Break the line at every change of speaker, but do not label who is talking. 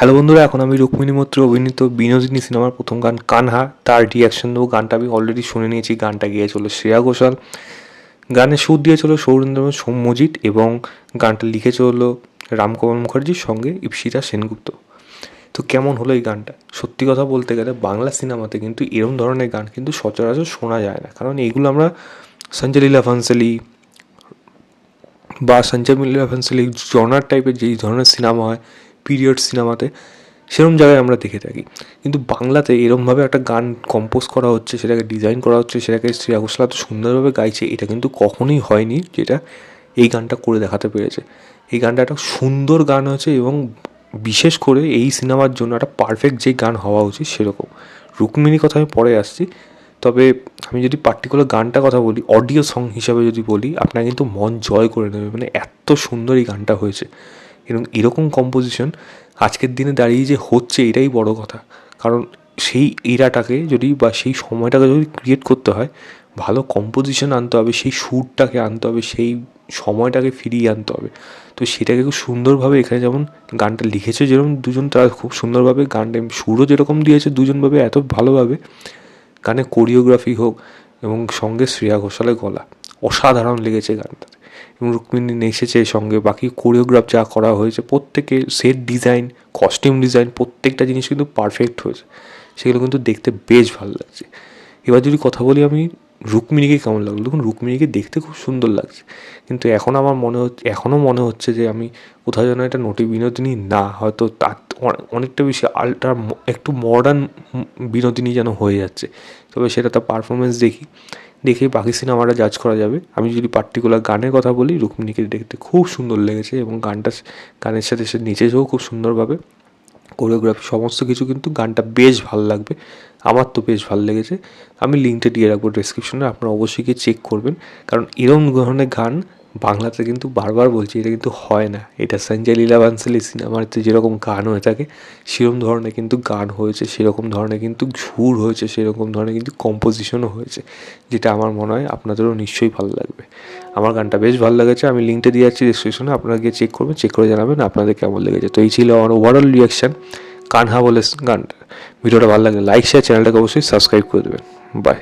Hello বন্ধুরা, এখন আমি রুক্মিণী মৈত্র অভিনীত বিনোদিনী সিনেমার প্রথম গান কানহা তার রিয়াকশন দেবো। গানটা আমি অলরেডি শুনে নিয়েছি। গানটা গেয়েছিল শ্রেয়া ঘোষাল, গানের সুর দিয়েছিল সৌরেন্দ্র সৌম্যজিৎ এবং গানটা লিখেছে হলো রামকুমার মুখার্জির সঙ্গে ইপসিতা সেনগুপ্ত। তো কেমন হলো এই গানটা? সত্যি কথা বলতে গেলে বাংলা সিনেমাতে কিন্তু এরম ধরনের গান কিন্তু সচরাচর শোনা যায় না, কারণ এইগুলো আমরা সঞ্জয় লীলা ভান্সালি বা সঞ্জয় লীলা ভান্সালি জনার টাইপের যেই ধরনের সিনেমা হয় পিরিয়ড সিনেমাতে, সেরকম জায়গায় আমরা দেখে থাকি। কিন্তু বাংলাতে এরমভাবে একটা গান কম্পোজ করা হচ্ছে, সেটাকে ডিজাইন করা হচ্ছে, সেটাকে শ্রেয়া ঘোষাল এত সুন্দরভাবে গাইছে, এটা কিন্তু কখনোই হয়নি যেটা এই গানটা করে দেখাতে পেরেছে। এই গানটা একটা সুন্দর গান হয়েছে এবং বিশেষ করে এই সিনেমার জন্য একটা পারফেক্ট যে গান হওয়া উচিত সেরকম। রুক্মিণীর কথা আমি পরে আসছি, তবে আমি যদি পার্টিকুলার গানটা কথা বলি, অডিও সং হিসাবে যদি বলি, আপনার কিন্তু মন জয় করে নেবে। মানে এত সুন্দর এই গানটা হয়েছে এবং এরকম কম্পোজিশন আজকের দিনে দাঁড়িয়ে যে হচ্ছে এটাই বড় কথা। কারণ সেই এরাটাকে যদি বা সেই সময়টাকে যদি ক্রিয়েট করতে হয়, ভালো কম্পোজিশন আনতে হবে, সেই সুরটাকে আনতে হবে, সেই সময়টাকে ফিরিয়ে আনতে হবে। তো সেটাকে খুব সুন্দরভাবে এখানে যেমন গানটা লিখেছে যেরকম দুজন, তারা খুব সুন্দরভাবে গানটা সুরও যেরকম দিয়েছে দুজনভাবে এত ভালোভাবে, গানে কোরিওগ্রাফি হোক এবং সঙ্গে শ্রেয়া ঘোষালের গলা অসাধারণ লেগেছে গানটাতে। এবং রুক্মিণী নেচেছে সঙ্গে, বাকি কোরিওগ্রাফ যা করা হয়েছে প্রত্যেকে, সেট ডিজাইন, কস্টিউম ডিজাইন, প্রত্যেকটা জিনিস কিন্তু পারফেক্ট হয়েছে। সেগুলো কিন্তু দেখতে বেশ ভালো লাগছে। এবার যদি কথা বলি আমি রুক্মিণীকে কেমন লাগলো, দেখুন রুক্মিণীকে দেখতে খুব সুন্দর লাগছে, কিন্তু এখন আমার এখনও মনে হচ্ছে যে আমি কোথাও যেন এটা নটি বিনোদিনী না, হয়তো তার অনেকটা বেশি আল্ট্রা একটু মডার্ন বিনোদিনী যেন হয়ে যাচ্ছে। তবে সেটা তার পারফরমেন্স দেখেই বাকি সিনেমাটা জাজ করা যাবে। আমি যদি পার্টিকুলার গানের কথা বলি, রুক্মিণীকে দেখতে খুব সুন্দর লেগেছে এবং গানের সাথে সে নেচেছেও খুব সুন্দরভাবে। কোরিওগ্রাফি সমস্ত কিছু কিন্তু গানটা বেশ ভালো লাগবে, আমার তো বেশ ভালো লেগেছে। আমি লিঙ্কটা দিয়ে রাখবো ডেসক্রিপশনে, আপনারা অবশ্যই গিয়ে চেক করবেন। কারণ এরম ধরনের গান বাংলাতে কিন্তু বারবার বলছি, এটা কিন্তু হয় না। এটা সঞ্জয় লীলা ভান্সালি সিনেমাতে যেরকম গান হয়ে থাকে সেরকম ধরনের কিন্তু গান হয়েছে, সেরকম ধরনের কিন্তু সুর হয়েছে, সেরকম ধরনের কিন্তু কম্পোজিশনও হয়েছে, যেটা আমার মনে হয় আপনাদেরও নিশ্চয়ই ভালো লাগবে। আমার গানটা বেশ ভালো লেগেছে, আমি লিঙ্কটা দিয়ে যাচ্ছি ডেসক্রিপশনে, আপনারা গিয়ে চেক করবেন, চেক করে জানাবেন আপনাদের কেমন লেগেছে। তো এই ছিল আমার ওভারঅল রিয়াকশান কানহা বলে গানটা। ভিডিওটা ভালো লাগলে লাইক শেয়ার, চ্যানেলটাকে অবশ্যই সাবস্ক্রাইব করে দেবেন। বাই।